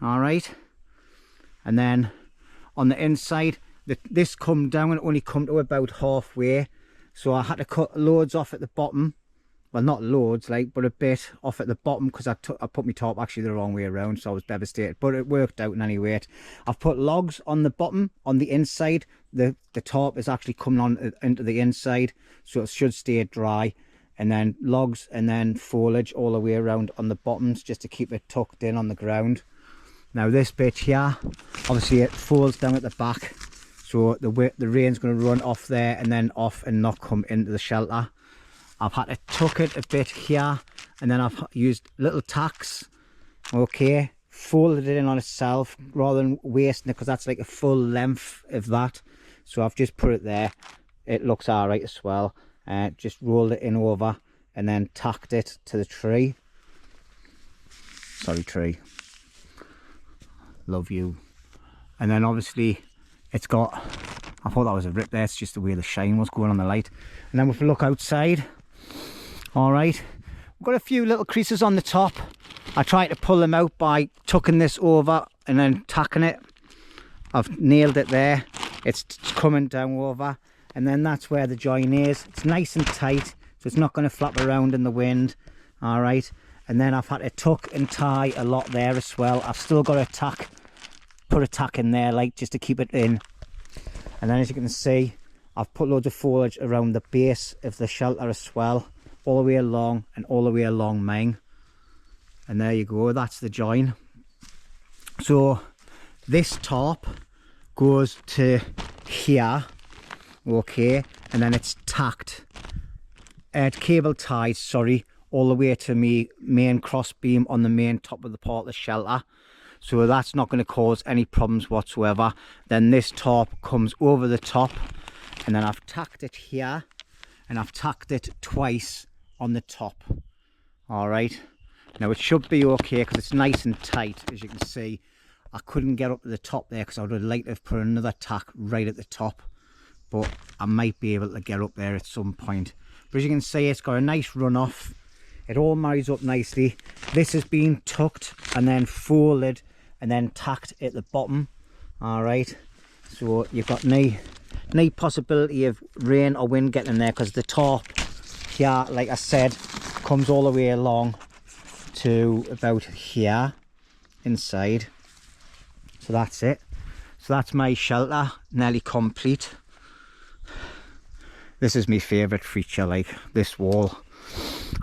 all right, and then on the inside, this come down and only come to about halfway, so I had to cut loads off at the bottom. Well, not loads, like, but a bit off at the bottom because I put my tarp actually the wrong way around, so I was devastated, but it worked out in any way. I've put logs on the bottom, on the inside. The tarp is actually coming on into the inside, so it should stay dry, and then logs and then foliage all the way around on the bottoms just to keep it tucked in on the ground. Now this bit here, obviously it folds down at the back, so the rain's going to run off there and then off and not come into the shelter. I've had to tuck it a bit here, and then I've used little tacks, okay, folded it in on itself rather than wasting it, because that's like a full length of that. So I've just put it there. It looks all right as well. Just rolled it in over and then tacked it to the tree. Sorry, tree. Love you. And then obviously it's got, I thought that was a rip there, it's just the way the shine was going on the light. And then if we look outside, all right, we've got a few little creases on the top. I tried to pull them out by tucking this over and then tacking it. I've nailed it there. It's coming down over, and then that's where the join is. It's nice and tight, so it's not going to flap around in the wind. All right, and then I've had to tuck and tie a lot there as well. I've still got a tack, put a tack in there, like, just to keep it in. And then as you can see, I've put loads of foliage around the base of the shelter as well, all the way along and all the way along mine. And there you go, that's the join. So this tarp goes to here, okay, and then it's tacked, cable tied, sorry, all the way to me main cross beam on the main top of the part of the shelter. So that's not going to cause any problems whatsoever. Then this tarp comes over the top, and then I've tacked it here, and I've tacked it twice on the top. All right, now it should be okay because it's nice and tight. As you can see, I couldn't get up to the top there because I would have liked to have put another tack right at the top, but I might be able to get up there at some point. But as you can see, it's got a nice runoff. It all marries up nicely. This is being tucked and then folded and then tacked at the bottom. All right, so you've got no possibility of rain or wind getting in there, because the tarp here, like I said, comes all the way along to about here inside. So that's it. So that's my shelter, nearly complete. This is my favourite feature, like this wall.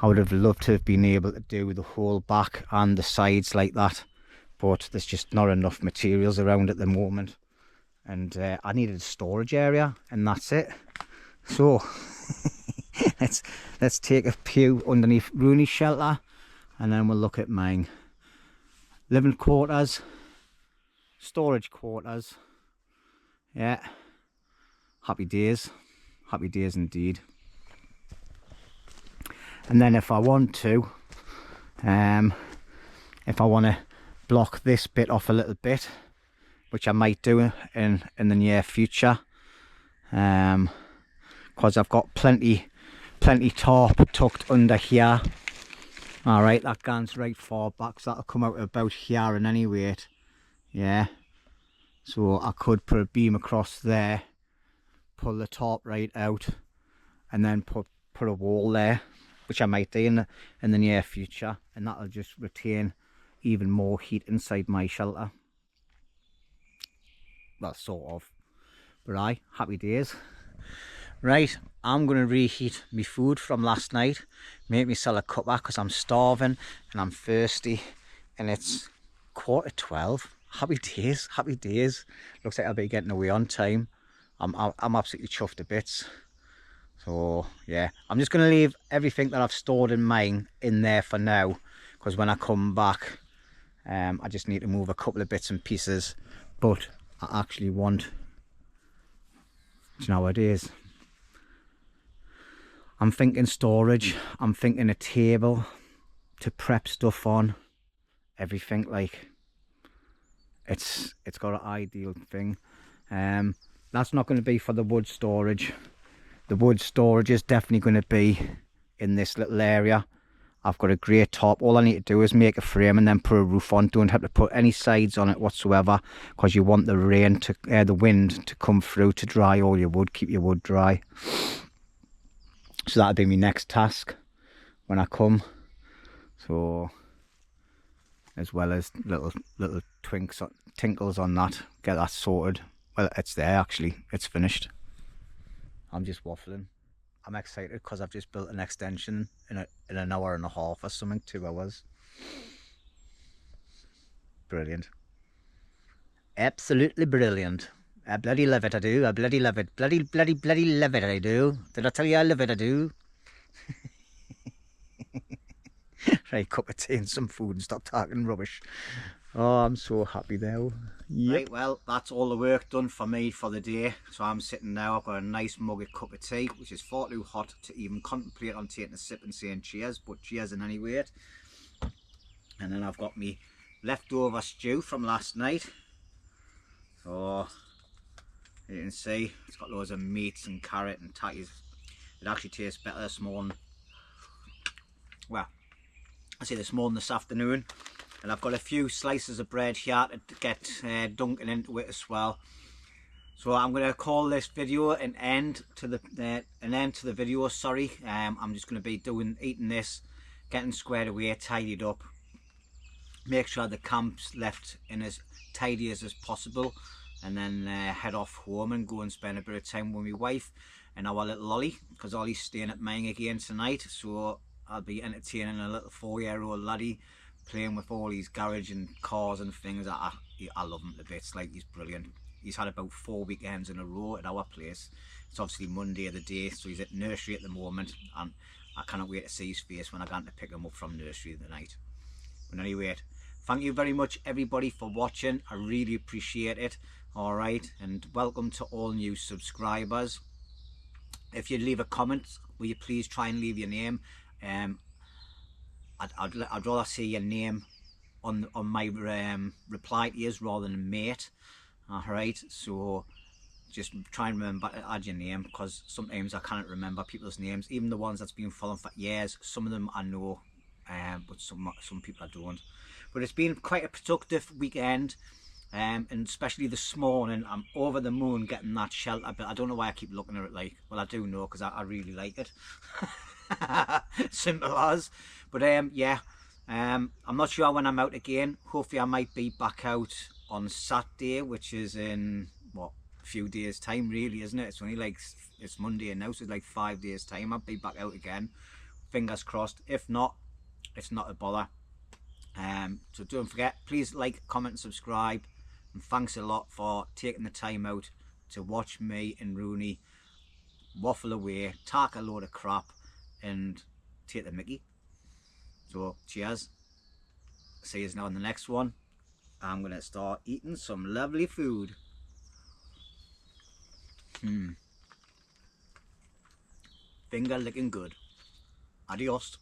I would have loved to have been able to do the whole back and the sides like that, but there's just not enough materials around at the moment, and I needed a storage area, and that's it. So let's take a pew underneath Rooney's shelter, and then we'll look at mine. Living quarters, storage quarters. Yeah, happy days indeed. And then if I want to, block this bit off a little bit, which I might do in the near future, because I've got plenty tarp tucked under here. All right, that goes right far back, so that'll come out about here in any weight. Yeah, so I could put a beam across there, pull the tarp right out, and then put a wall there, which I might do in the near future, and that'll just retain even more heat inside my shelter. Well, sort of. But aye, happy days. Right, I'm going to reheat my food from last night, make myself a cuppa because I'm starving and I'm thirsty, and it's 12:15. Happy days, happy days. Looks like I'll be getting away on time. I'm absolutely chuffed to bits. So yeah, I'm just going to leave everything that I've stored in mine in there for now, because when I come back, I just need to move a couple of bits and pieces. But I actually want, do you know what it is? I'm thinking storage, I'm thinking a table to prep stuff on, everything. Like, it's got an ideal thing. That's not going to be for the wood storage. The wood storage is definitely going to be in this little area. I've got a great top. All I need to do is make a frame and then put a roof on. Don't have to put any sides on it whatsoever, because you want the rain to, the wind to come through to dry all your wood, keep your wood dry. So that'll be my next task when I come. So, as well as little tinkles on that, get that sorted. Well, it's there actually, it's finished. I'm just waffling. I'm excited because I've just built an extension in an hour and a half or something, 2 hours. Brilliant. Absolutely brilliant. I bloody love it, I do. I bloody love it. Bloody love it, I do. Did I tell you I love it, I do? Right, cup of tea and some food and stop talking rubbish. Oh, I'm so happy now. Yep. Right, well, that's all the work done for me for the day. So I'm sitting now, I've got a nice mug of cup of tea, which is far too hot to even contemplate on taking a sip and saying cheers, but cheers in any way. And then I've got me leftover stew from last night. So you can see it's got loads of meats and carrot and tatties. It actually tastes better this morning. Well, I say this morning, this afternoon. And I've got a few slices of bread here to get dunking into it as well. So I'm going to call this video an end to the video. Sorry, I'm just going to be eating this, getting squared away, tidied up, make sure the camp's left in as tidy as possible, and then head off home and go and spend a bit of time with my wife and our little Ollie, because Ollie's staying at mine again tonight. So I'll be entertaining a little 4-year-old laddie, playing with all these garage and cars and things. I love him to bits. Like, he's brilliant. He's had about 4 weekends in a row at our place. It's obviously Monday of the day, so he's at nursery at the moment, and I cannot wait to see his face when I go to pick him up from nursery tonight. But anyway, thank you very much everybody for watching. I really appreciate it. All right, and welcome to all new subscribers. If you leave a comment, will you please try and leave your name? I'd rather see your name on my reply to yours rather than mate. All right, so just try and remember to add your name, because sometimes I can't remember people's names, even the ones that's been following for years. Some of them I know, but some people I don't. But it's been quite a productive weekend, and especially this morning I'm over the moon getting that shelter. But I don't know why I keep looking at it like, well, I do know, because I really like it. Simple as. But yeah, I'm not sure when I'm out again. Hopefully I might be back out on Saturday, which is in what, a few days time really, isn't it? It's only like, it's Monday now, so it's like 5 days time I'll be back out again. Fingers crossed. If not, it's not a bother. So don't forget, please like, comment and subscribe, and thanks a lot for taking the time out to watch me and Rooney waffle away, talk a load of crap and take the mickey. So cheers, see you now in the next one. I'm gonna start eating some lovely food. Finger licking good. Adios.